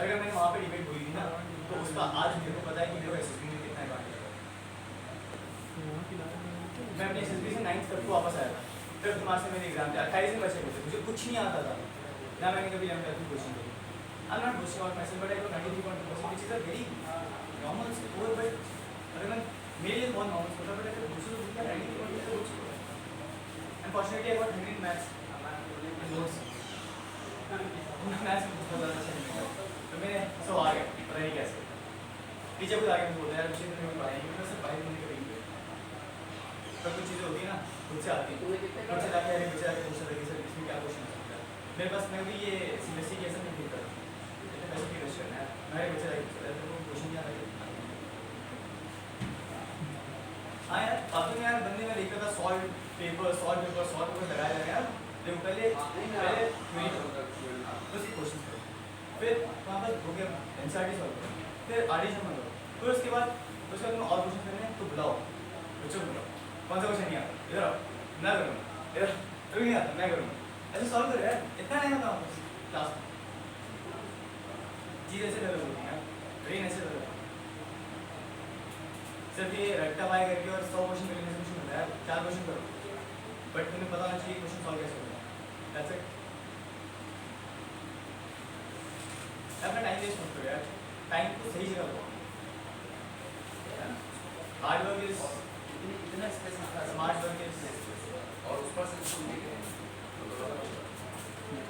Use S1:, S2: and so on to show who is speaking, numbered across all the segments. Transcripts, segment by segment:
S1: अगर मैंने वहाँ पे डिबेट हुई थी ना तो उसका आज मेरे को पता है कि मेरे को एसएसबी में कितना एडवांटेज है। मैं अपने एसएसबी से 9th तक को वापस आया था, फिर तुम्हारे से मेरे एग्जाम थे 28 में बचे थे, मुझे कुछ नहीं आता था ना, मैंने कभी 11th की कोचिंग की। I am not boasting out my self but I got 93.2% which is a very normal score, but अगर मैं मेरे लिए बहुत नॉर्मल स्कोर था, बट अगर दूसरे लोगों का 93.2 तो कुछ unfortunately I got 100 in maths notes maths बहुत ज़्यादा अच्छा नहीं था, तो मैंने सब आ गया पता नहीं कैसे टीचर को आगे बोलते यार विषय में पढ़ाई नहीं, मैं सब बाहर नहीं करेंगे, पर कुछ चीज़ें होती है ना खुद से आती है, खुद से जाके अरे बच्चे आके पूछ सकते सर इसमें क्या क्वेश्चन हो सकता है, मेरे पास मैं भी ये सीबीएसई के ऐसा नहीं फिर करता, ऐसे भी क्वेश्चन है मेरे बच्चे जाके पूछ रहे थे तो क्वेश्चन क्या है। हाँ यार बातों में यार बंदे में लिखा था सॉल्व पेपर लगाया गया यार, देखो पहले बस क्वेश्चन करो, फिर वहाँ पर हो गया एनसीईआरटी सॉल्व करो, फिर एडिशन करो, फिर उसके बाद तुम्हें और क्वेश्चन करने हैं तो बुलाओ बच्चों को बुलाओ, कौन सा क्वेश्चन नहीं आता इधर आओ मैं करूँगा, इधर तुम्हें नहीं आता मैं करूँगा, ऐसे सॉल्व करो यार, इतना नहीं आता क्लास में चीज़ ऐसे डेवलप होती है, ब्रेन ऐसे डेवलप, सिर्फ ये रट्टा पाए करके और 100 क्वेश्चन करने से कुछ नहीं होता है, 4 क्वेश्चन करो बट तुम्हें पता होना चाहिए क्वेश्चन सॉल्व कैसे होगा, दैट्स इट। अपना टाइम वेस्ट मत करो यार, टाइम को सही जगह लगाओ, हार्ड वर्क इज इतना स्ट्रेस आता है, स्मार्ट वर्क इज
S2: और उस पर से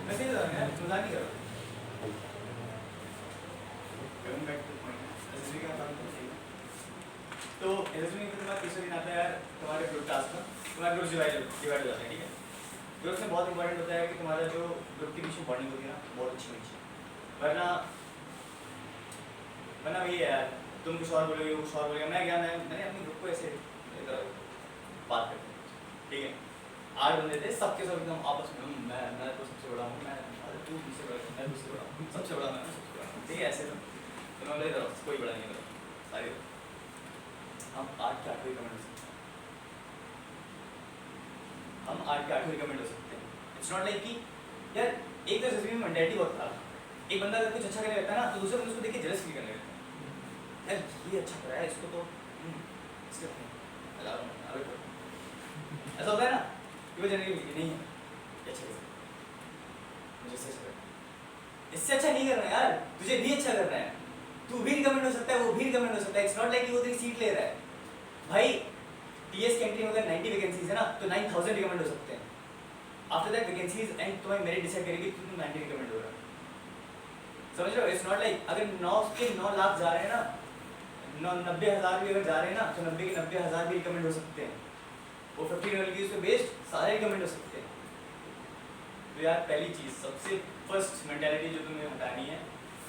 S1: मैं सही बता रहा हूँ यार, मजाक नहीं कर रहा। Coming back two point, SSB का काम तो सही है, तो एसएसबी में तुम्हारा तीसरा दिन आता है यार तुम्हारे ग्रुप टास्क में, तुम्हारे ग्रुप डिवाइड हो जाते हैं, ठीक है। ग्रुप में बहुत इंपॉर्टेंट होता है कि तुम्हारा जो ग्रुप के बीच में बॉन्डिंग होती है ना बहुत अच्छी होनी चाहिए, वरना वही है यार तुम कुछ और बोलोगे कुछ और बोलेगा, मैंने अपने ग्रुप को ऐसे बात करते हैं, ठीक है 8 बंदे थे सबके सब एकदम आपस में मैं तो सबसे बड़ा हूँ, मैं तू मुझसे बड़ा, मैं तुझसे बड़ा हूँ, सबसे बड़ा मैं सबसे बड़ा हूँ, ठीक है ऐसे तो मैं बोले कोई बड़ा नहीं बड़ा सारे हम 8 के 8 रिकमेंड हो सकते हैं, हम 8 के 8 रिकमेंड हो सकते हैं, इट्स नॉट लाइक कि यार एक तो एसएसबी में मेंटालिटी बहुत खराब, एक बंदा अगर कुछ अच्छा करने लगता है ना तो दूसरे बंदे उसको देख के जेलस फील करने लगता है, यार ये अच्छा कर रहा है इसको तो इसके ऐसा होता है ना कि वो जनरली नहीं है ये अच्छा मुझे इससे अच्छा इससे अच्छा नहीं करना यार, तुझे भी अच्छा करना है, तू भी रिकमेंड हो सकता है वो भी रिकमेंड हो सकता है, इट्स नॉट लाइक कि वो तेरी सीट ले रहा है भाई, टीएस कैंटीन में अगर 90 वैकेंसीज है ना तो 9000 रिकमेंड हो सकते हैं, आफ्टर दैट वैकेंसीज एंड तुम्हारी मेरिट डिसाइड करेगी कि तुम 90 रिकमेंड हो रहा है, समझ रहे हो, इट्स नॉट लाइक अगर 9 के 9 लाख जा रहे हैं ना 90,000 भी अगर जा रहे हैं ना तो 90 के 90,000 भी रिकमेंड हो सकते हैं, वो 50 वैल्यूज पे बेस्ड सारे रिकमेंड हो सकते हैं। तो यार पहली चीज़ सबसे फर्स्ट मेंटालिटी जो तुम्हें हटानी है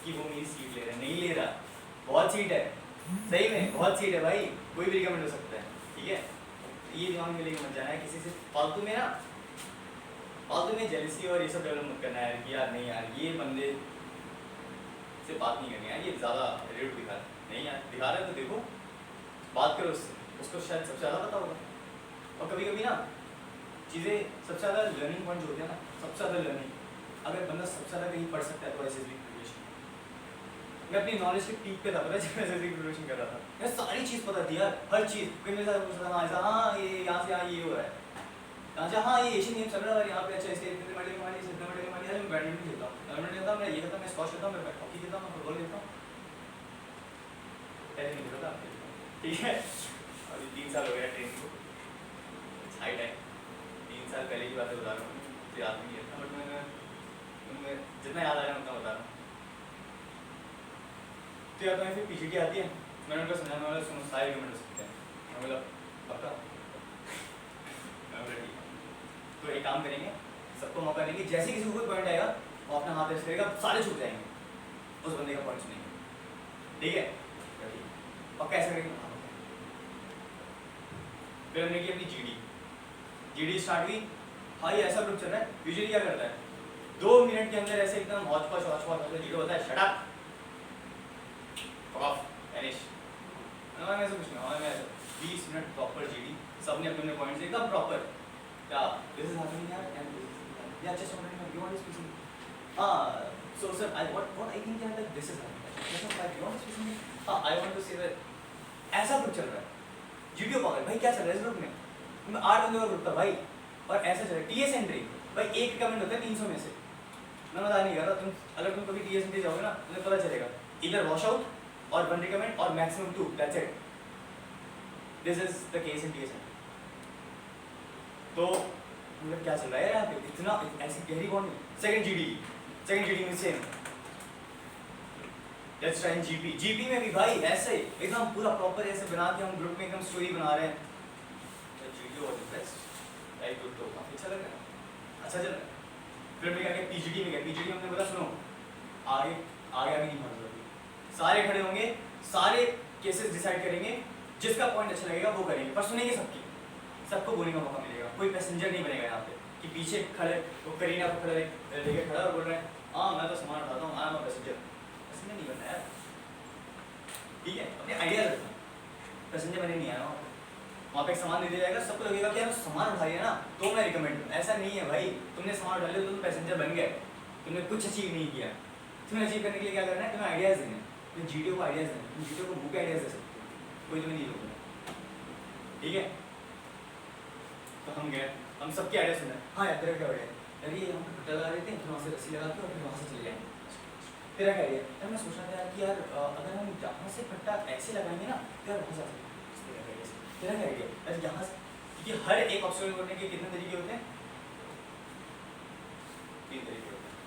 S1: कि वो मेरी सीट ले रहा है, नहीं ले रहा, बहुत सीट है सही में बहुत सीट है भाई, कोई भी रिकमेंड हो सकता है, ठीक है, ये दिमाग में लेके मत जाना है किसी से फालतू में ना, फालतू में जेलसी और ये सब डेवलप मत करना है कि यार नहीं यार ये बंदे से बात नहीं करनी है, ये ज़्यादा रेट दिखा रहा है, नहीं यार दिखा रहा है तो देखो बात करो उससे, उसको शायद सबसे ज़्यादा पता होगा, और कभी कभी ना चीज़ें सबसे ज़्यादा लर्निंग पॉइंट जो होते हैं ना, सबसे ज़्यादा लर्निंग अगर बंदा सबसे ज़्यादा कहीं पढ़ सकता है तो एसएसबी प्रिपरेशन, मैं अपनी नॉलेज के पीक पे था पता है जब एसएसबी प्रिपरेशन कर रहा था, यार सारी चीज़ पता थी यार, हर चीज़ कोई मेरे साथ पूछ रहा था ऐसा हाँ ये यहाँ से यहाँ ये हो रहा है, यहाँ से हाँ ये एशियन गेम चल रहा है यहाँ पे, अच्छा इसके इतने मेडल कमा लिए इतने मेडल कमा लिए, मैं बैडमिंटन खेलता हूँ, बैडमिंटन खेलता हूँ, मैं ये खेलता हूँ, मैं स्क्वॉश खेलता हूँ, मैं हॉकी खेलता हूँ, मैं फुटबॉल खेलता हूँ, पहले नहीं खेलता था, ठीक है, अभी 3 साल हो गया ट्रेनिंग को, हाई टाइम 3 साल पहले की बातें बता रहा हूँ, तो याद नहीं है बट मैं जितना याद आ रहा है उतना बता रहा हूँ। तो यार तुम्हें फिर पीसीटी आती है, मैंने उनको समझाने वाला सुनो सारे रिकमेंड हो सकते हैं, मैं बोला पक्का तो एक काम करेंगे सबको मौका देंगे, जैसे किसी को कोई पॉइंट आएगा वो अपना हाथ ऐसे करेगा सारे छूट जाएंगे, उस बंदे का पॉइंट सुनेंगे, ठीक है पक्का ऐसा करेंगे। फिर हमने की अपनी जीडी स्टार्ट हुई, हाँ ये ऐसा ग्रुप चल रहा है, यूजुअली क्या करता है 2 मिनट के अंदर ऐसे एकदम हॉच पॉच जीरो होता है, शट अप ऑफ फिनिश, हमारे में ऐसा कुछ नहीं, हमारे में ऐसा 20 मिनट प्रॉपर जीडी, सबने अपने अपने पॉइंट्स एकदम प्रॉपर, क्या दिस इज हैपनिंग यार एंड दिस इज या just you want to speak, हां So sir, what I think that this is happening. I want to say that ऐसा कुछ चल रहा है जीडीओ पागल भाई क्या चल रहा है इस ग्रुप में 8 बंदों का ग्रुप था भाई और ऐसा चल रहा है टीएस एंट्री भाई एक कमेंट होता है 300 में से मैं बता नहीं कर रहा तुम अगर तुम कभी टीएस एंट्री जाओगे ना तुम्हें पता चलेगा इधर वॉश आउट और 1 रिकमेंड और maximum 2 that's it this is the case in TS entry तो मतलब क्या चल रहा है यहाँ पे इतना ऐसी गहरी बॉन्ड सेकंड जीडी में सेम लेट्स ट्राई जीपी में भी भाई ऐसे एकदम पूरा प्रॉपर ऐसे बना के हम ग्रुप में एकदम स्टोरी बना रहे हैं तो GD was the best right good तो काफी अच्छा लग रहा है अच्छा चल रहा है फिर मैं क्या पीजीडी में गया पीजीडी में हमने बोला सुनो आगे आगे नहीं बढ़ सकते सारे खड़े होंगे सारे केसेस डिसाइड करेंगे जिसका पॉइंट अच्छा लगेगा वो करेंगे पर सुनेंगे सबको बोलने का मौका मिलेगा कोई पैसेंजर नहीं बनेगा यहाँ पे कि पीछे खड़े वो करीना को खड़े लेके खड़ा और बोल रहे हैं हाँ मैं तो सामान उठाता हूँ I am a passenger passenger नहीं बनना यार ठीक है अपने आइडिया रखना पैसेंजर बने नहीं आया वहाँ पे एक सामान दे दिया जाएगा सबको लगेगा कि यार सामान उठाइए ना तो मैं रिकमेंड करूँ ऐसा नहीं है भाई तुमने सामान उठा लिया तो तुम पैसेंजर बन गए तुमने कुछ अचीव नहीं किया तुम्हें अचीव करने के लिए क्या करना है तुम्हें आइडियाज़ देने तुम्हें जीडीओ को आइडियाज़ देने तुम जीडीओ को बुक आइडियाज़ दे सकते हो कोई तुम्हें नहीं रोकना ठीक है तो हम गए हम सबके आइडिया सुने हाँ यार तेरा क्या आइडिया यार ये हम कट्टा लगा देते हैं फिर वहाँ से रस्सी लगा के और फिर वहाँ से चले जाएंगे तेरा क्या आइडिया यार मैं सोच रहा था यार कि यार अगर हम यहाँ से कट्टा ऐसे लगाएंगे ना तो यार वहाँ जा सकते तेरा क्या आइडिया यार यहाँ से क्योंकि हर एक ऑब्स्टेकल करने के कितने तरीके होते हैं 3 तरीके होते हैं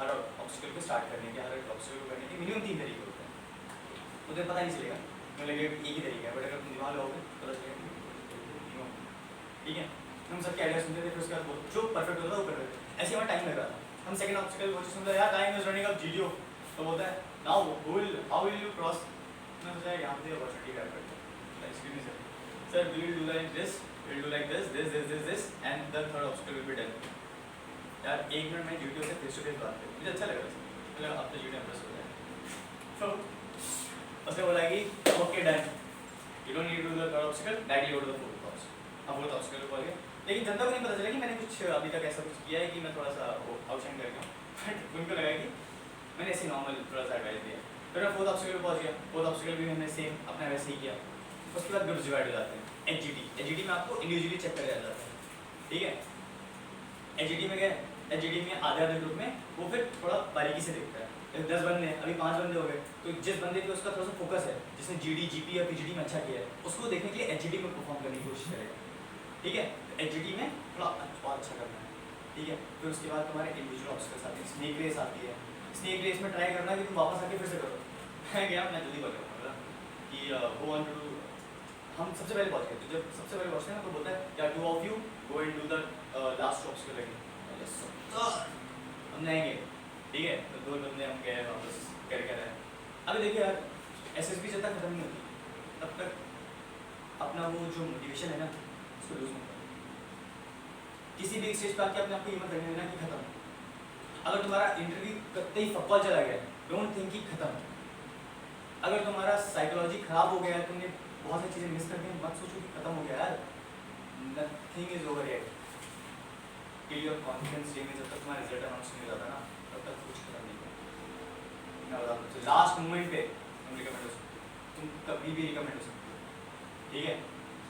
S1: हर ऑब्स्टेकल को स्टार्ट करने के हर एक ऑब्स्टेकल को करने के मिनिमम 3 तरीके होते हैं मुझे पता नहीं चलेगा मुझे लगेगा एक ही तरीका है बट अगर तुम दिमाग लगाओगे पता चलेगा ठीक है हम सबके आइडिया सुनते थे फिर उसके बाद जो परफेक्ट होता है वो परफेक्ट ऐसे हमें टाइम लग रहा था हम सेकंड ऑब्स्टेकल वो सुनते यार time is running up GDO तो बोलता है now how will you cross मैं सोचा यहाँ पे अपॉर्चुनिटी ग्रैब करते हैं excuse me sir we will do like this will do like this and the third obstacle will be done यार 1 मिनट में जीडीओ से फेस टू फेस बात करें मुझे अच्छा लग रहा है मतलब अब तो जीडीओ इंप्रेस हो जाए तो उसने बोला कि okay done you don't need to do the third obstacle directly go to the fourth obstacle अब फोर्थ ऑब्स्टेकल पर गए लेकिन जनता को नहीं पता चला कि मैंने कुछ अभी तक ऐसा कुछ किया है कि मैं थोड़ा सा आउटशाइन कर गया बट उनको लगा कि मैंने ऐसे नॉर्मल थोड़ा सा एडवाइस दिया फिर मैं फोर्थ ऑब्स्टेकल पहुंच गया फोर्थ ऑब्स्टेकल भी मैंने सेम अपना वैसे ही किया उसके बाद ग्रुप्स डिवाइड हो जाते हैं एचजीटी में आपको इंडिविजुअली चेक कर जाता है ठीक है एचजीटी में गए एचजीटी में आधे ग्रुप में वो फिर थोड़ा बारीकी से देखता है 10 बंदे अभी 5 बंदे हो गए तो जिस बंदे पे उसका थोड़ा सा फोकस है जिसने जीडी जीपी या पीजीडी में अच्छा किया है उसको देखने के लिए एचजीटी में परफॉर्म करने की कोशिश करेगा ठीक है एचजीटी में थोड़ा और अच्छा करना है ठीक है फिर उसके बाद तुम्हारे इंडिविजुअल ऑब्स्टेकल्स आते हैं स्नेक रेस आती है स्नेक रेस में ट्राई करना कि तुम वापस आके फिर से करो मैं गया मैं जल्दी पहुंच गया कि वो वांट टू हम सबसे पहले पहुंच गए तो जब सबसे पहले पहुंचते हैं तो बोलता है या 2 of you go and do the last obstacle again हम जाएंगे ठीक है तो 2 बंदे हम गए वापस कर रहे हैं अभी देखिए यार एसएसबी जब तक खत्म नहीं होती तब तक अपना वो जो मोटिवेशन है ना उसको लूज मत करो किसी भी स्टेज पर आके अपने आपको हिम्मत रखने देना कि खत्म अगर तुम्हारा इंटरव्यू करते ही फक्का चला गया डोंट थिंक कि खत्म अगर तुम्हारा साइकोलॉजी खराब हो गया है तुमने बहुत सारी चीज़ें मिस कर दी मत सोचो कि खत्म हो गया यार nothing is over yet till your confidence day में जब तक तुम्हारा रिजल्ट अनाउंस नहीं हो जाता ना तब तक कुछ खत्म नहीं होगा मैं बता दूँ लास्ट मोमेंट पे तुम रिकमेंड हो सकते हो तुम कभी भी रिकमेंड हो सकते हो ठीक है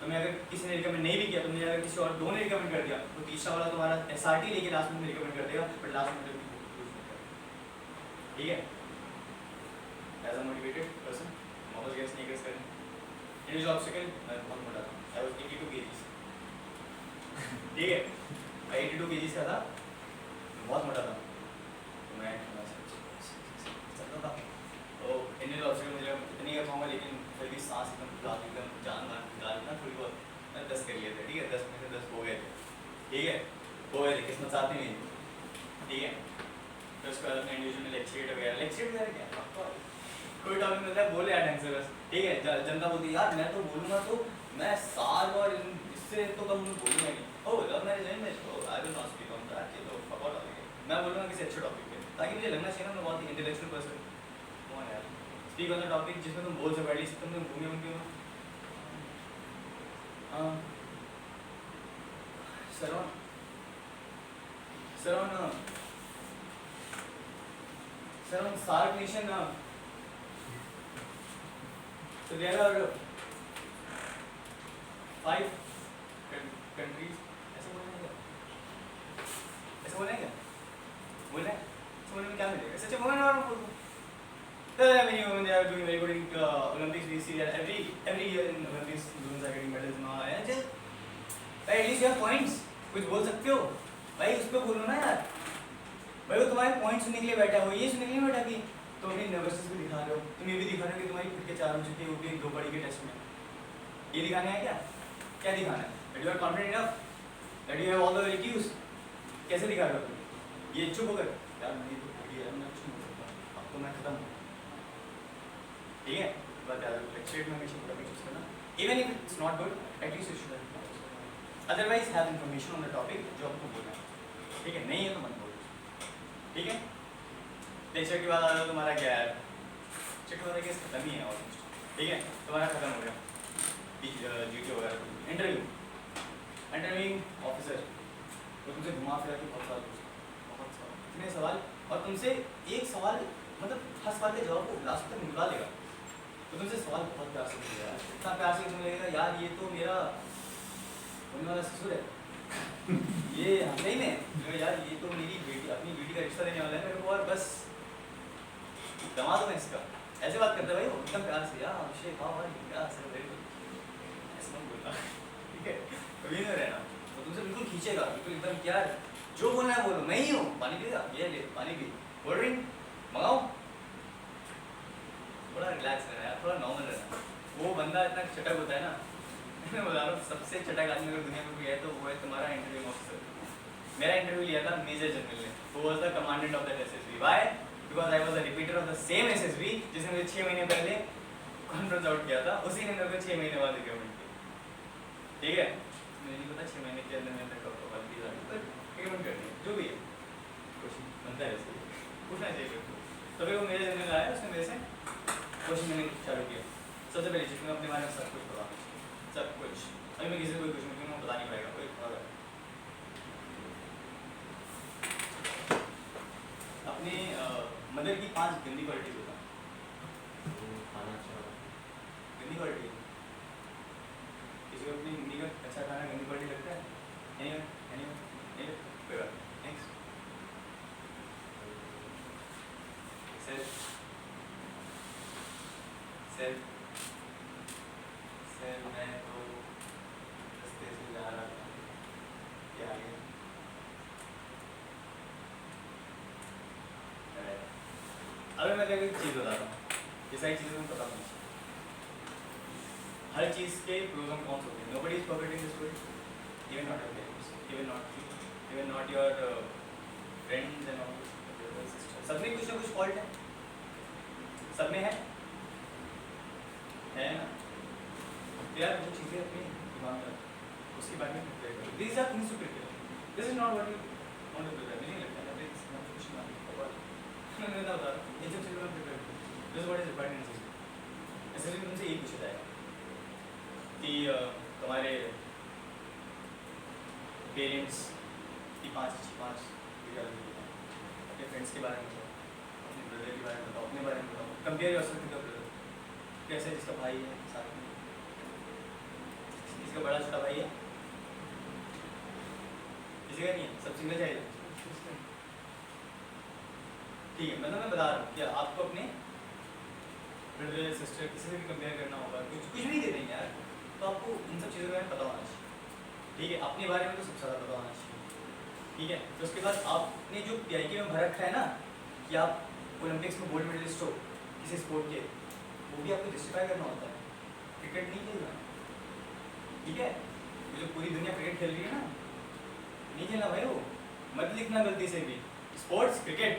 S1: तुम्हें अगर किसी ने रिकमेंड नहीं भी किया तुमने अगर किसी और 2 ने रिकमेंड कर दिया तो तीसरा वाला तुम्हारा एसआरटी लेके लास्ट में रिकमेंड कर देगा बट लास्ट में ठीक है एज अ मोटिवेटेड पर्सन वापस गया स्नेक रेस करने इंडिविजुअल ऑब्स्टेकल मैं बहुत मोटा था आई वाज 82 kg ठीक है मैं 82 kg का था बहुत मोटा था तो मैं चलता था तो इंडिविजुअल ऑब्स्टेकल मुझे इतनी कर पाऊंगा लेकिन फिर भी सांस एकदम जान निकालना थोड़ी बहुत 10 कर लिए थे ठीक है 10 में से 10 हो गए थे ठीक है हो गए थे किस्मत साथ में नहीं ठीक है फिर उसके बाद अपने इंडिविजुअल में लेक्चरेट वगैरह क्या कोई टॉपिक मिलता है बोले यार ढंग से बस ठीक है जनता बोलती है यार मैं तो बोलूँगा तो मैं साल और इससे तो कम बोलूँगा नहीं ओ लव मैरिज में तो I will not speak on that ये तो फॉरगॉट टॉपिक मैं बोलूँगा किसी अच्छे टॉपिक पे ताकि मुझे लगना चाहिए ना मैं बहुत इंटेलेक्चुअल पर्सन कौन यार स्पीक ऑन द टॉपिक जिसमें तुम बोल सको एटलीस्ट तुम घूमे उनके सर ऑन सर हम सार्क नेशन ना, so there are 5 countries. ऐसे बोलना है क्या? ऐसे बोलना है क्या? बोलना है? ऐसे बोलने में क्या मिलेगा? सच में बोलना है बोल दो. There are many women, they are doing very good in Olympics. We see that every year in Olympics, women are getting medals and all. And just at least you have points. कुछ बोल सकते हो भाई, उस पर बोलो ना यार. भाई वो तुम्हारे पॉइंट सुनने के लिए बैठा हो, ये सुनने के लिए बैठा कि तुम अपनी नर्वसनेस भी दिखा रहे हो, तुम ये भी दिखा रहे हो कि तुम्हारी खुद के 4 हो चुके हो कि 2 पढ़ी के टेस्ट में. ये दिखाना है क्या? क्या दिखाना है? That you are confident enough, that you have all the IQs. कैसे दिखा रहे हो तुम? ये चुप होकर यार मेरी तो पढ़ी है, मैं कुछ नहीं कर सकता, अब तो मैं खत्म हूँ. ठीक है? बात याद रखो, स्टेट में हमेशा टॉपिक चूज करना. Even if it's not good, at least you should have. Otherwise have information on the topic जो आपको बोलना है. ठीक है? नहीं है तो मत बोलो. ठीक है? लेक्चर के बाद आ जाओ. तुम्हारा क्या है? चेक वाला केस खत्म ही है ऑलमोस्ट. ठीक है? तुम्हारा खत्म हो गया. जीटी वगैरह. इंटरव्यूइंग ऑफिसर वो तुमसे घुमा फिरा के बहुत सारा इतने सवाल, और तुमसे एक सवाल मतलब हर सवाल के जवाब को लास्ट तक निकाल लेगा. तो तुमसे सवाल बहुत प्यार से पूछेगा, इतना प्यार से तुम्हें लगेगा यार ये तो मेरा होने वाला ससुर है. ये सही में यार ये तो मेरी बेटी, अपनी बेटी का रिश्ता देने वाला है मेरे को, और बस दमा दो मैं इसका. ऐसे बात करता है भाई वो एकदम प्यार से. यार अभिषेक हाँ भाई क्या सर वेरी गुड, ऐसा मत बोलना. ठीक है? कभी नहीं रहना. वो तुमसे बिल्कुल खींचेगा, बिल्कुल एकदम क्या जो बोलना है बोलो. मैं ही हूँ, पानी पिएगा, ये ले पानी पी, कोल्ड ड्रिंक मंगाओ. थोड़ा रिलैक्स रहना यार, थोड़ा नॉर्मल रहना. वो बंदा इतना चटक होता है ना, मैं बता रहा हूँ सबसे चटक आदमी अगर दुनिया में कोई है तो वो है तुम्हारा इंटरव्यू ऑफिसर. मेरा इंटरव्यू लिया था मेजर जनरल ने, वो was the commandant of that SSB. Why? Because I was a repeater of the same SSB जिसने मुझे 6 महीने पहले कॉन्फ्रेंस आउट किया था. उसी ने मेरे को 6 महीने बाद रिकमेंड किया. ठीक है? मुझे नहीं पता 6 महीने के अंदर मैं कब कब भी जाऊँ, पर रिकमेंड करनी है जो भी है. क्वेश्चन बनता है वैसे पूछना चाहिए. तो फिर वो मेरे जनरल आया, उसने मेरे से क्वेश्चन मैंने चालू किया. सबसे पहले चीज़ मैं अपने बारे में सब कुछ पता, सब कुछ. अभी मैं किसी को कोई क्वेश्चन पूछूंगा मैं बता नहीं पाएगा कोई. अपने मदर की 5 गंदी क्वालिटीज होता है.
S2: खाना अच्छा
S1: गंदी क्वालिटी किसी को अपनी मम्मी का अच्छा खाना गंदी क्वालिटी लगता है? नहीं कोई बात. नेक्स्ट सेल्फ सेल्फ सेल्फ मैं तो रास्ते से जा रहा था, क्या आगे अभी मैं तेरे को एक चीज़ बता रहा हूँ, ये सारी चीज़ें तुम्हें पता होनी चाहिए. हर चीज़ के प्रोज एंड कॉन्स होते हैं. Nobody is perfect in this world, even not your parents, even not your friends and all sisters. सब में कुछ ना कुछ फॉल्ट है, सब में है ना. यार वो चीज़ें अपने दिमाग में उसके बारे में प्रिपेयर करो. These are things to prepare. This is not what you want to prepare. मुझे लगता है दिस नॉट कुछ ना मैं बता रहा हूँ इन सब चीज़ों में प्रिपेयर करो. This what is required in system. ऐसे भी तुमसे यही पूछा जाएगा कि तुम्हारे पेरेंट्स की 5 अपने फ्रेंड्स के बारे में बताओ, अपने ब्रदर के बारे में बताओ, अपने बारे में बताओ. Compare yourself with your brother. कैसे जिसका भाई है साथ में, जिसका बड़ा छोटा भाई है, किसी का नहीं है, सब सिंगल चाइल्ड है. ठीक है? मतलब मैं बता रहा हूँ कि आपको अपने ब्रदर सिस्टर किसी से भी कंपेयर करना होगा. कुछ भी दे देंगे यार, तो आपको इन सब चीज़ों के बारे में पता होना चाहिए. ठीक है? अपने बारे में तो सबसे ज़्यादा पता होना चाहिए. ठीक है? तो उसके बाद आपने जो PIK में भर रखा है ना कि आप ओलंपिक्स में गोल्ड मेडलिस्ट हो किसी स्पोर्ट के, वो भी आपको जस्टिफाई करना होता है. क्रिकेट नहीं खेलना. ठीक है? ये जो पूरी दुनिया क्रिकेट खेल रही है ना, नहीं खेलना भाई. वो मत लिखना गलती से भी. स्पोर्ट्स क्रिकेट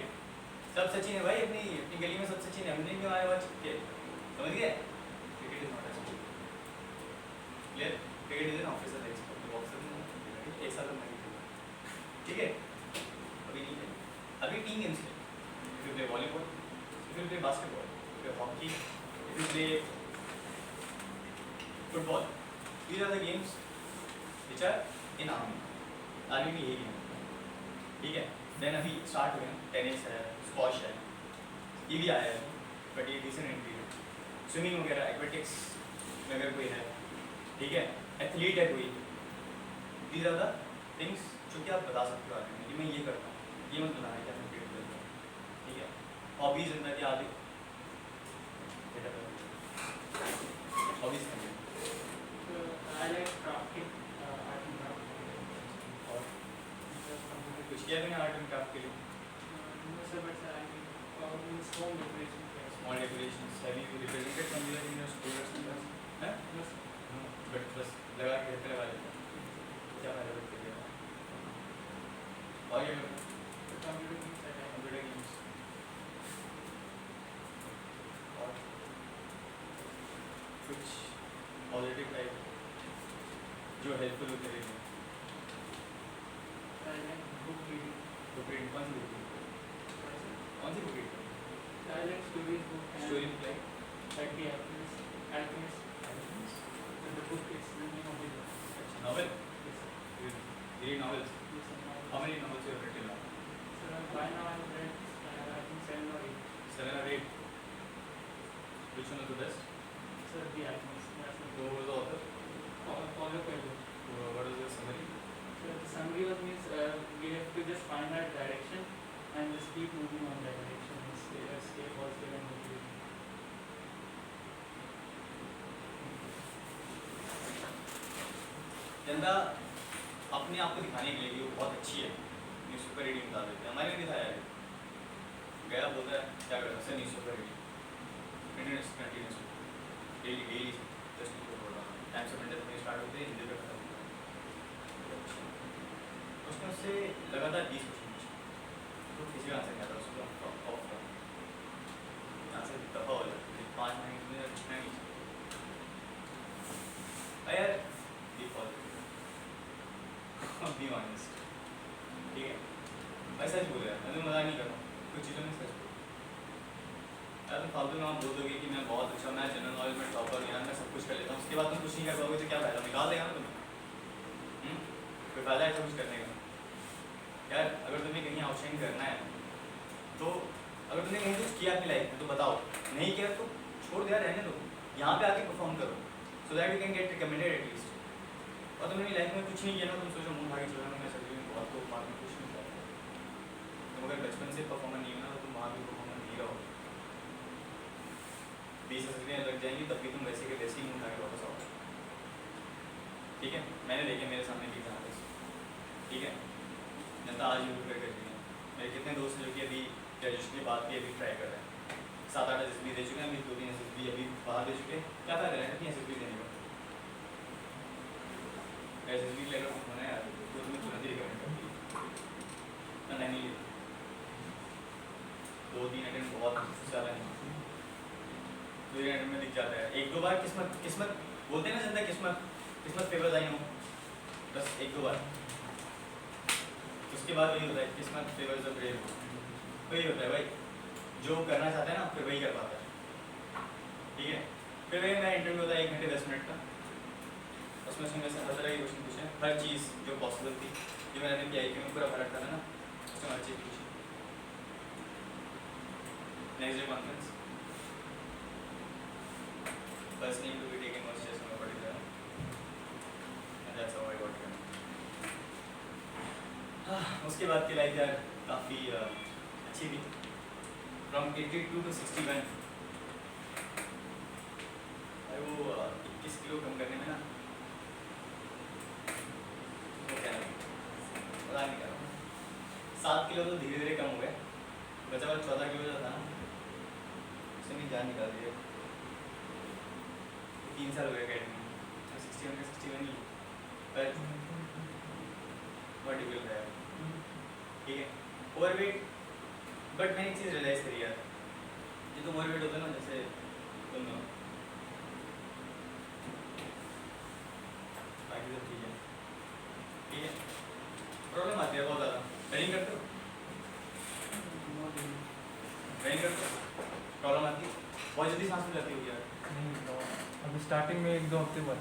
S1: सब सचिन है भाई. अपनी गली में सब सचिन है. हमने भी हमारे वहाँ चिपके, समझ गए? Cricket is not a sport. Clear? Cricket is an officer export. तो बॉक्सर एक साल में ठीक है? अभी नहीं है. अभी टीम गेम्स खेल. If you play volleyball, if you play basketball, if you hockey, if you play football, these are the games which are in army. Army में यही गेम. ठीक है? देन अभी स्टार्ट हुए हैं टेनिस है, स्क्वॉश है, ये भी आया है बट ये डिसेंट एंट्री है। स्विमिंग वगैरह एक्वेटिक्स में अगर कोई है, ठीक है, एथलीट है कोई, दीज आर द थिंग्स जो कि आप बता सकते हो आगे में कि मैं ये करता हूँ, ये मत बताना कि मैं क्रिकेट खेलता हूँ, ठीक है। हॉबीज अंदर क्या आगे हॉबीज हैं
S3: I like crafting, art and craft.
S1: और कुछ किया मैंने आर्ट एंड क्राफ्ट के लिए
S3: No, sir, but I means home decoration.
S1: Small decorations have you represented somewhere in your school और समवेयर हैं
S3: No, sir.
S1: बट बस लगा के घर पे लगा लेते हैं क्या फायदा बच्चे के और ये
S3: The computer games I like.
S1: Computer games और कुछ पॉजिटिव टाइप जो हेल्पफुल होते रहेंगे
S3: I like book reading.
S1: Book read कौन सी बुक
S3: Sorry, sir.
S1: कौन सी book read
S3: I like stories book and
S1: story book like
S3: like the Alchemist. So the book is the name of the book.
S1: अच्छा novel
S3: Yes, sir.
S1: you read novels
S3: Yes, sir.
S1: how many novels you have written now
S3: So by now I've read I think 7 or 8.
S1: 7 or 8 which one is the best
S3: So the Alchemist. That's the
S1: who was the author
S3: Paulo Coelho.
S1: what is the summary
S3: So the summary was means we have to just find our direction and just keep moving on that direction and stay positive and motivated.
S1: जनता अपने आप को दिखाने के लिए कि वो बहुत अच्छी है न्यूज़पेपर रीडिंग बता देते हैं हमारे ने दिखाया है गया बोल रहा है क्या करता है newspaper reading continuous daily daily just times of India में स्टार्ट होते हैं हिंदी पे खत्म होता है उसमें उससे लगातार 20 क्वेश्चन पूछे तो किसी का आंसर नहीं आता उसको ऑफ का आंसर दफा हो जाता है 5 मिनट में पूछना नहीं चाहिए यार डिफॉल्ट बी ऑनेस्ट ठीक है मैं सच बोल रहा मैं तो मजाक नहीं कर रहा हूँ कुछ चीज़ों में सच बोल यार तुम फालतू में आप बोल दोगे कि मैं बहुत अच्छा मैं जनरल नॉलेज में टॉपर हूँ यार मैं सब कुछ कर लेता हूँ उसके बाद तुम कुछ नहीं कर पाओगे तो क्या फायदा निकाल देगा ना तुम्हें कोई फायदा है ऐसा कुछ करने का यार अगर तुम्हें कहीं आउटशाइन करना है तो अगर तुमने कहीं कुछ किया अपनी लाइफ में तो बताओ नहीं किया तो छोड़ दिया रहने दो यहाँ पे आके परफॉर्म करो so that you can get recommended at least और तुमने लाइफ में कुछ नहीं किया ना तुम सोचो मुँह भागी चलो मैं सभी में बहुत को मार्क में कुछ नहीं किया तुम अगर बचपन से परफॉर्मर नहीं हो ना तो तुम वहाँ भी परफॉर्मर नहीं रहो 20 हज़ार लग जाएंगी तब भी तुम वैसे के वैसे ही मुँह भागे वापस आओ ठीक है मैंने देखे मेरे सामने भी एग्जाम्पल्स ठीक है जनता आज भी प्रिपेयर कर रही है मेरे कितने दोस्त हैं जो कि अभी ग्रेजुएशन के बाद भी अभी ट्राई कर रहे हैं 7-8 SSB दे चुके हैं अभी 2-3 SSB अभी बाहर दे चुके हैं क्या फायदा है कितनी SSB देने का SSB लेकर कुछ होना है यार तो तुम्हें तुरंत ही रिकमेंड करती है ना नहीं 2-3 अटेम्प्ट बहुत ज़्यादा नहीं 2-3 अटेम्प्ट में दिख जाता है 1-2 बार किस्मत बोलते हैं ना जनता किस्मत फेवर्स आई हो बस 1-2 बार उसके बाद वही होता है किस्मत फेवर्स द ब्रेव वही होता है भाई जो करना चाहता है ना फिर वही कर पाता है ठीक है फिर वही मेरा इंटरव्यू होता है 1 घंटे 10 मिनट का उसमें से हर तरह के क्वेश्चन पूछे हर चीज़ जो पॉसिबल थी जो मैंने PIQ में पूरा भरा था ना उसमें हर चीज़ पूछी next day conference first name to be taken was just no particular and that's how I got it उसके बाद की लाइफ यार काफ़ी अच्छी थी फ्रॉम 82 to 61 भाई वो 21 किलो कम करने में ना वो क्या पता नहीं कर रहा हूँ 7 किलो तो धीरे धीरे कम हो गए बचा हुआ 14 किलो जो था ना उससे मेरी जान निकाल दी है 3 साल हो गए अकेडमी में 61 का 61 ही पर बहुत डिफिकल्ट है ठीक है ओवरवेट बट मैंने एक चीज़ रियलाइज़ करी यार ये तो ओवरवेट होता है ना जैसे तुम बाकी सब ठीक है प्रॉब्लम आती है बहुत ज़्यादा रनिंग करते हो रनिंग करते हो प्रॉब्लम आती है बहुत जल्दी सांस में जाती होगी यार
S4: अभी स्टार्टिंग में 1-2 हफ्ते बाद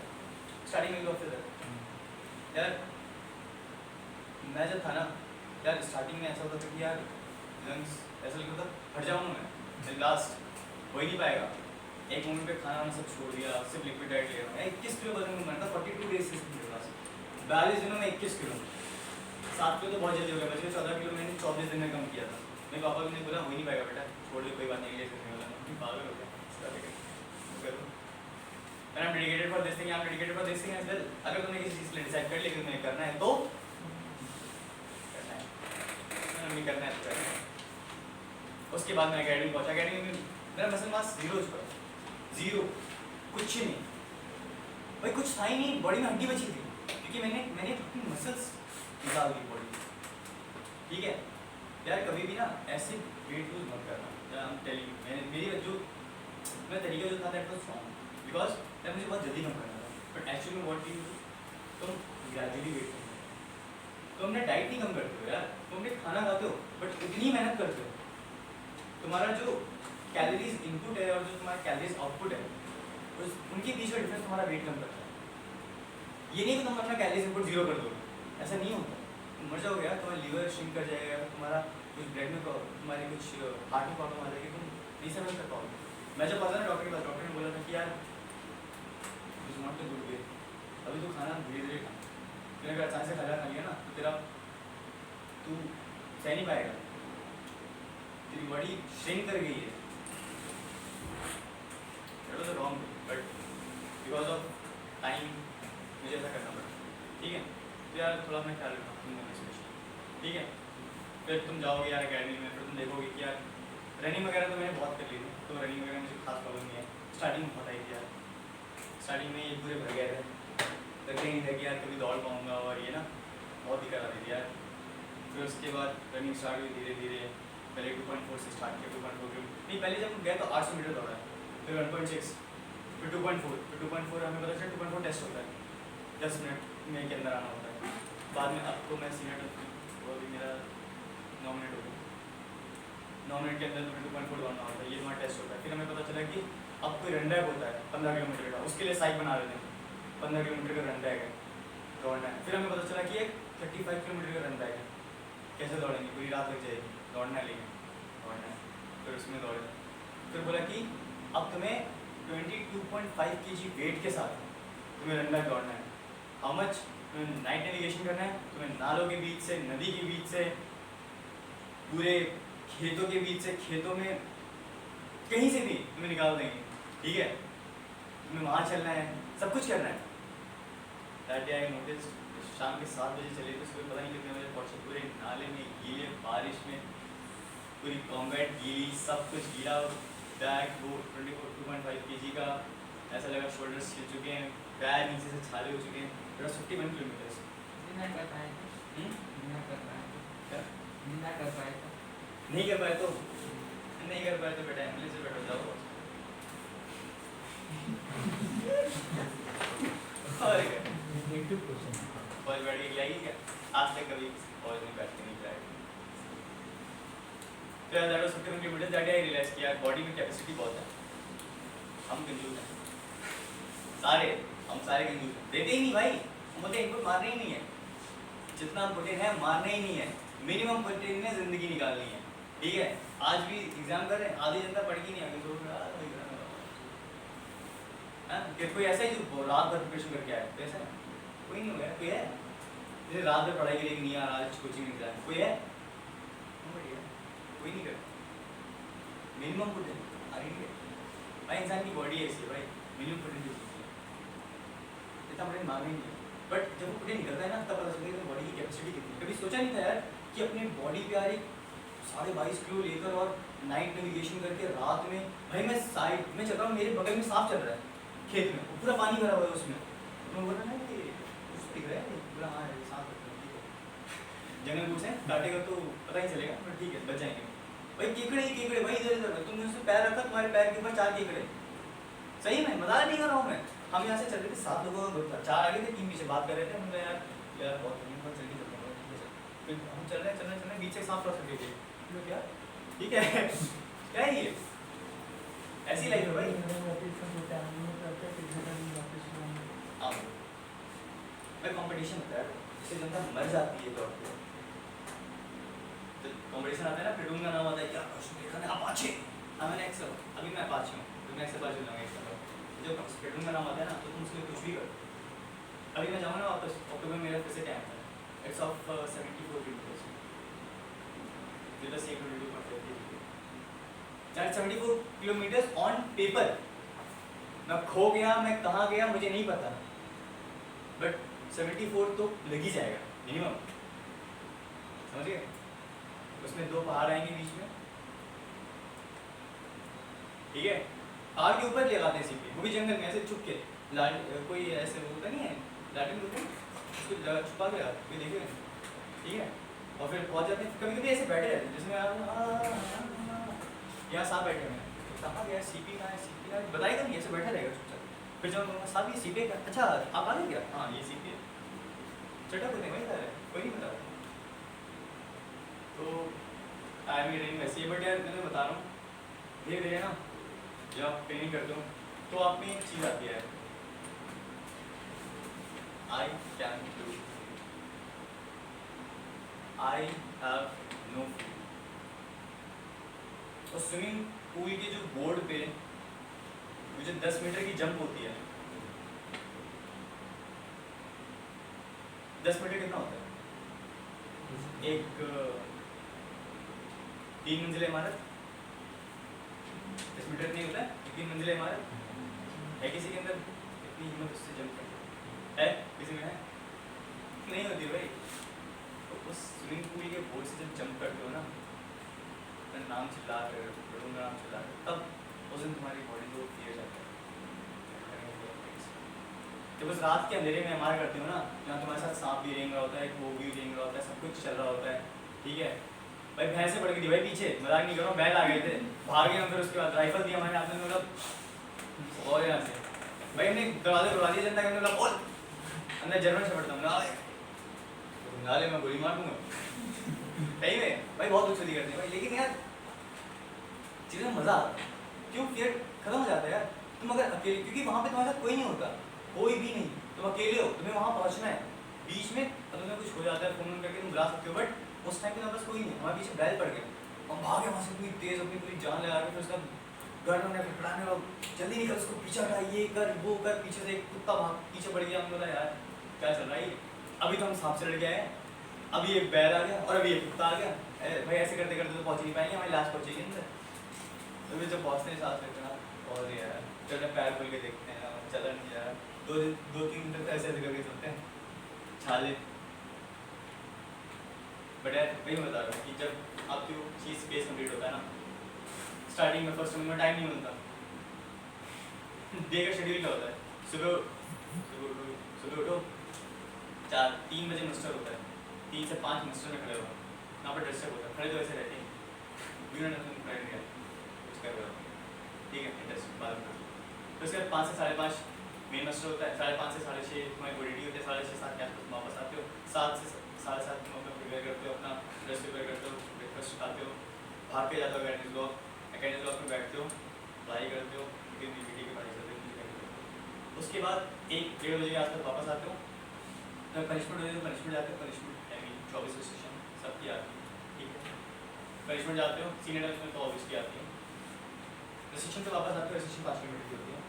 S1: स्टार्टिंग में 1-2 हफ्ते तक यार मैं जब था ना यार स्टार्टिंग में ऐसा होता था कि यार लंग्स ऐसा लगता था हट जाऊँ मैं लास्ट हो ही नहीं पाएगा। एक मोमेंट पे खाना वाना सब छोड़ दिया, सिर्फ लिक्विड डाइट ले रहा हूँ। 21 किलो वजन में था 42 डेज से मेरे पास, 42 दिनों में 21 किलो। 7 किलो तो बहुत जल्दी हो गया, बचे 14 किलो मैंने 24 दिन में कम किया था। मेरे पापा ने बोला हो ही नहीं पाएगा बेटा, छोड़ दे कोई बात नहीं, ले करने वाला नहीं, पागल हो गया करूँ। And I'm dedicated for this thing, I'm dedicated for this thing as well. अगर तुमने किसी चीज़ के लिए डिसाइड कर लिया कि तुम्हें करना है तो करना है, नहीं करना है तो करना है। उसके बाद मैं अकेडमी पहुंचा, अकेडमी में मेरा मसल मास 0 हो चुका, 0 कुछ नहीं भाई, कुछ था ही नहीं, बॉडी में हड्डी बची थी क्योंकि मैंने अपनी मसल्स निकाल दी बॉडी। ठीक है यार, कभी भी ना ऐसे वेट लूज मत करना। यार हम टेलिंग मेरी जो मेरा तरीका जो था दैट वाज रॉन्ग बिकॉज यार मुझे बहुत जल्दी कम करना था, बट एक्चुअली व्हाट यू तुम ग्रेजुअली वेट कम करते हो। तुम अपने डाइट नहीं कम करते हो यार, तुम अपने खाना खाते हो बट इतनी मेहनत करते हो, तुम्हारा जो कैलोरीज इनपुट है और जो तुम्हारा कैलोरीज आउटपुट है उनके बीच का डिफरेंस तुम्हारा वेट कम करता है। ये नहीं कि तुम अपना कैलोरीज इनपुट 0 कर दोगे, ऐसा नहीं होता। तुम मर जाओगे यार, तुम्हारा लीवर श्रिंक कर जाएगा, तुम्हारा कुछ ब्लड में तुम्हारे कुछ हार्ट में प्रॉब्लम आ जाएगी, तुम नहीं समझ कर पाओगे। मैं जब पता ना डॉक्टर के पास, डॉक्टर ने बोला था कि यार is not a good way, अभी तो खाना धीरे धीरे खा, फिर अगर अचानक से खाना खा लिया ना तो तेरा तू सह नहीं पाएगा, तेरी बॉडी श्रिंक कर गई है। That was wrong but because of time मुझे ऐसा करना पड़ा। ठीक है तो यार थोड़ा अपना ख्याल रखना तुम लोग स्पेशली। ठीक है फिर तुम जाओगे यार अकेडमी में, फिर तुम देखोगे कि यार रनिंग वगैरह तो मैंने बहुत कर ली थी, तो रनिंग वगैरह मुझे खास प्रॉब्लम नहीं है। स्टार्टिंग में पता ही थी यार, स्टार्टिंग में ये पूरे भर गए थे, लगते नहीं था कि यार कभी दौड़ पाऊँगा और ये ना बहुत दिक्कत आती थी यार। फिर उसके बाद रनिंग स्टार्ट हुई धीरे धीरे, पहले 2.4 से स्टार्ट किया, 2.4 नहीं पहले जब गया तो 800 मीटर दौड़ा, फिर 1.6, फिर 2.4, फिर 2.4 हमें पता चला 2.4 टेस्ट होता है, 10 मिनट में के अंदर आना होता है। बाद में अब तो मैं सीनियर वो अभी मेरा 9 मिनट हो गया, 9 मिनट के अंदर तुम्हें 2.4 दौड़ना होता है, ये तुम्हारा टेस्ट होता है। फिर हमें पता चला कि अब कोई रन बैग होता है 15 किलोमीटर का, उसके लिए साइड बना रहे थे 15 किलोमीटर का रन बैग है दौड़ना है। फिर हमें पता चला कि एक 35 किलोमीटर का रन बैग है, कैसे दौड़ेंगे, पूरी रात लग जाएगी, दौड़ना है लेकिन दौड़ना है। फिर उसमें दौड़े, फिर बोला कि अब तुम्हें 22.5 kg वेट के साथ तुम्हें रन बैग दौड़ना है। How much? तुम्हें नाइट नेविगेशन करना है, तुम्हें नालों के बीच से, नदी के बीच से, पूरे खेतों के बीच से, खेतों में कहीं से भी तुम्हें निकाल देंगे। ठीक है तुम्हें वहाँ चलना है, सब कुछ करना है। दैट डे आई नोटिस शाम के 7 बजे चले थे, सुबह पता नहीं कितने बजे पहुँचे, पूरे नाले में गीले, बारिश में पूरी कॉम्बैट गीली, सब कुछ गीला, बैग वो 2.5 kg का, ऐसा लगा शोल्डर्स छिल चुके हैं, पैर नीचे से छाले हो चुके हैं। मेरा 51 किलोमीटर
S3: नहीं कर पाए तो नहीं कर पाए
S1: क्या
S3: नहीं कर पाए तो
S1: नहीं कर पाए तो नहीं कर पाए तो बेटा एम्बुलेंस से बैठो जाओ। और क्या
S4: नेगेटिव क्वेश्चन
S1: फौज बैठ के खिलाएगी क्या? आज तक कभी फौज में बैठ के नहीं खिलाएगी। तो यार that was 51 kilometre. That I realise किया बॉडी में कैपेसिटी बहुत है, हम कंजूस हैं सारे, हम सारे कंजूस हैं, देते ही नहीं भाई, हम बोलते इनपुट मारने ही नहीं है, जितना प्रोटीन है मारना ही नहीं है, मिनिमम प्रोटीन में जिंदगी निकालनी है। ठीक है आज भी एग्जाम कर रहे हैं, आधी जनता पढ़ के नहीं आगे तो कि कोई ऐसा ही जो रात भर प्रिपरेशन करके आया, तो ऐसा कोई नहीं होगा। कोई है जैसे रात भर पढ़ाई के लिए नहीं आ रहा, आज कोचिंग नहीं जा रहा, कोई है? कोई नहीं करता। मिनिमम प्रोटीन अरे भाई इंसान की बॉडी ऐसी है भाई, मिनिमम प्रोटीन इतना प्रोटीन मांग नहीं है, बट जब वो प्रोटीन निकलता है ना तब पता चलता है कि बॉडी की कैपेसिटी कितनी। कभी सोचा नहीं था यार कि अपनी बॉडी पे यार एक 22.5 किलो लेकर और नाइट नेविगेशन करके रात में, भाई मैं साइड में चल रहा हूँ, मेरे बगल में सांप चल रहा है खेत में, पूरा पानी भरा हुआ है उसमें, तो मैं बोल रहा ना कि कुछ दिख रहा है, पूरा हाँ सांप जंगल बुक से काटेगा तो पता ही चलेगा, पर ठीक है बच जाएंगे भाई। केकड़े ही केकड़े भाई, इधर इधर तुमने उससे पैर रखा, तुम्हारे पैर के ऊपर 4 केकड़े, सही में मजाक नहीं कर रहा हूँ मैं। हम यहाँ से चल रहे थे 7 लोगों का ग्रुप था, 4 आगे थे 3 पीछे, बात कर रहे थे, हमने यार बहुत जल्दी चलते हैं, फिर हम चल रहे हैं बीच से सांप क्रॉस करके गए, क्या ठीक है क्या है ये ऐसी लाइफ है भाई। भाई कंपटीशन होता है, इससे जनता मर जाती है दौड़ पे। कंपटीशन आता है ना, फिर का नाम आता है क्या प्रश्न देखा ना अपाचे मैंने एक्सेल अभी मैं अपाचे हूँ तो मैं एक्सेल अपाचे लूँगा एक्सेल जब स्प्रेडरूम का नाम आता है ना तो तुम उसके लिए कुछ भी करो। अभी मैं जाऊँगा ना वापस अक्टूबर मेरा फिर से टाइम है it's of 74 kilometres with the same 22.5 74 kilometres on paper. मैं खो गया मैं कहाँ गया मुझे नहीं पता बट 74 तो लग ही जाएगा मिनिमम समझ गए। उसमें 2 पहाड़ आएंगे बीच में ठीक है। पहाड़ के ऊपर लगाते हैं सीपी वो भी जंगल में ऐसे छुप के कोई ऐसे होता नहीं है लालटेन होते हैं उसको छुपा के कोई देखे ठीक है। और फिर पहुंच जाते हैं कभी कभी ऐसे बैठे रहते हैं जिसमें आप यहाँ सांप बैठे हुए हैं तो कहाँ गया सीपी कहाँ है सीपी कहाँ है बताएगा नहीं ऐसे बैठा रहेगा चुपचाप। फिर जब मैं साहब ये सीपी का अच्छा आप आ गए क्या हाँ ये सीपी है चटा को नहीं वही था कोई नहीं बता तो टाइम की रेंज वैसी है बट यार मैं बता रहा हूँ धीरे धीरे ना जब आप ट्रेनिंग करते हो तो आप में एक चीज़ आती है I can do I have know few. और स्विमिंग पूल के जो बोर्ड पे मुझे 10 मीटर की जंप होती है 10 मीटर कितना होता है एक 3 मंजिला इमारत 10 मीटर नहीं होता है 3 मंजिला इमारत है किसी के अंदर इतनी हिम्मत उससे जंप करना है किसी में है नहीं होती भाई। तो उस स्विमिंग पूल के बोर्ड से जब जंप करते हो ना नाम चिल्ला कर नाम चिल्ला कर तब उस दिन तुम्हारी बॉडी को किया जाता है। जब उस रात के अंधेरे में मार करते हो ना जहाँ तुम्हारे साथ सांप भी रेंग रहा होता है वो भी रेंग रहा होता है सब कुछ चल रहा होता है ठीक है। भाई भैंसे पड़ गई थी भाई पीछे मजाक नहीं कर रहा हूँ बैल आ गए थे भाग गए हम फिर उसके बाद राइफल दिया हमारे हाथ में मतलब और यहाँ से भाई हमने दरवाजे खुला दिया जनता के अंदर बोल अंदर जर्मन शपट था नाले में गोली मार दूंगा सही में भाई बहुत उछली करते हैं भाई लेकिन यार चीज़ें मज़ा आता है क्यों फिर खत्म हो जाता है यार तुम अगर अकेले क्योंकि वहाँ पे तुम्हारे साथ कोई नहीं होता कोई भी नहीं तुम अकेले हो तुम्हें वहाँ पहुँचना है बीच में अब तुम्हें कुछ हो जाता है फोन करके तुम बुला सकते हो बट उस टाइम पे तुम्हारे पास कोई नहीं हमारे पीछे बैल पड़ गया हम भागे वहाँ से इतनी तेज़ अपनी पूरी जान लगा के फिर उसका घर में फटफटाने और जल्दी निकल उसको पीछे हटा ये कर वो कर पीछे से एक कुत्ता भाग पीछे पड़ गया हम बोला यार क्या चल रहा है अभी तो हम सांप से लड़ के आए अभी एक बैल आ गया और अभी एक कुत्ता आ गया भाई ऐसे करते करते तो पहुँच नहीं पाएंगे हमारी लाश पहुँचेगी अंदर तो फिर जब पहुँचते हैं साथ लेते हैं और यार चलो पैर खोल के देखते हैं चला नहीं जा रहा 2-3 दिन तक ऐसे करके चलते हैं छाले बट यार वही बता रहा हूँ कि जब आपकी वो चीज़ स्पेस कंप्लीट होता है ना स्टार्टिंग में फर्स्ट में टाइम नहीं मिलता डे का शेड्यूल क्या होता है सुबह उठो 3 बजे मस्टर होता है 3 से 5 मस्टर में खड़े हो यहाँ पर डिस्टर्ब होता है खड़े तो ऐसे रहते हैं बिना कुछ कर रहे हो ठीक है इंटरेस्ट बाद में तो उसके बाद 5 से 5:30 मेन मस्टर होता है 5:30 से 6:30 तुम्हारी बॉडी होती है 6:30 7 के आसपास वापस आते हो 7 से 7:30 तुम अपना प्रिपेयर करते हो अपना ड्रेस प्रिपेयर करते हो ब्रेकफास्ट खाते हो भाग के जाते हो अकेडमी ब्लॉक में बैठते हो पढ़ाई करते हो फिर वीडियो की पढ़ाई करते हो उसके बाद 1-1:30 बजे के आसपास वापस आते हो तो पनिशमेंट होती है पनिशमेंट जाते हो पनिशमेंट आई मीन 24 स्टेशन सबकी आती है ठीक है पनिशमेंट जाते हो सीनियर टाइम्स में तो ऑब्वियसली आती है रेस्ट्रिक्शन से वापस आते हो रेस्ट्रिक्शन 5 किलोमीटर की होती है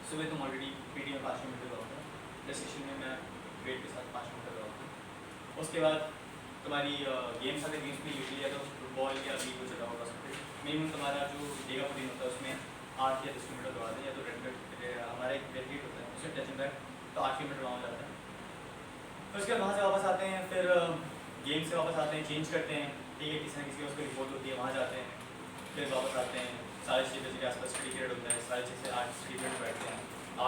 S1: सुबह तुम ऑलरेडी पीडी में 5 किलोमीटर का होता है रेस्ट्रिक्शन में मैं वेट के साथ 5 किलोमीटर का होता हूँ उसके बाद तुम्हारी गेम्स आते गेम्स में यूजली या तो फुटबॉल या अभी कुछ चला होगा मिनिमम तुम्हारा जो डेगा दिन होता है उसमें 8 या 10 किलोमीटर दौड़ाते हैं या तो हमारा एक रेड होता है उसमें टच बैक तो 8 किलोमीटर वहाँ जाता है फिर उसके बाद वहाँ से वापस आते हैं फिर गेम से वापस आते हैं चेंज करते हैं ठीक है किसी न किसी उसको रिपोर्ट होती है वहाँ जाते हैं फिर वापस आते हैं 6:30 बजे के आसपास स्टडी पीरियड होता है 6:30 से 8 स्टडी पीरियड बैठते हैं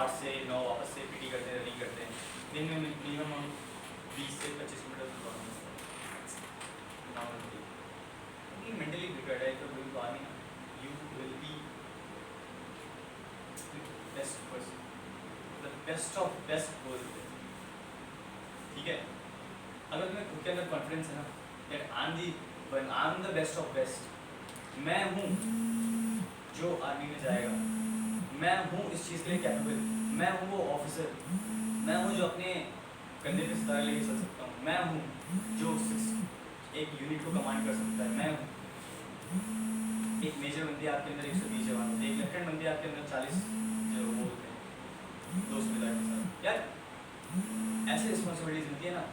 S1: 8 से 9 वापस से पीटी करते हैं रनिंग करते हैं दिन में मिनिमम हम 20 से 25 किलोमीटर मेंटली प्रिपेयर्ड है तो going to army you will be best person the best of best goal ठीक है। अगर तुम्हें खुद के अंदर कॉन्फिडेंस है ना that I am the best of best मैं हूँ जो आर्मी में जाएगा मैं हूँ इस चीज़ के लिए कैपेबल मैं हूँ वो ऑफिसर मैं हूँ जो अपने कंधे पे सितारे लेके चल सकता हूँ मैं हूँ जो एक यूनिट को कमांड कर सकता है मैं हूँ एक मेजर बंदी आपके अंदर 120 जवान होते हैं, एक लेफ्टिनेंट बंदी आपके अंदर 40 जो वो होते हैं 200 के साथ यार। ऐसी रिस्पॉन्सिबिलिटीज मिलती है ना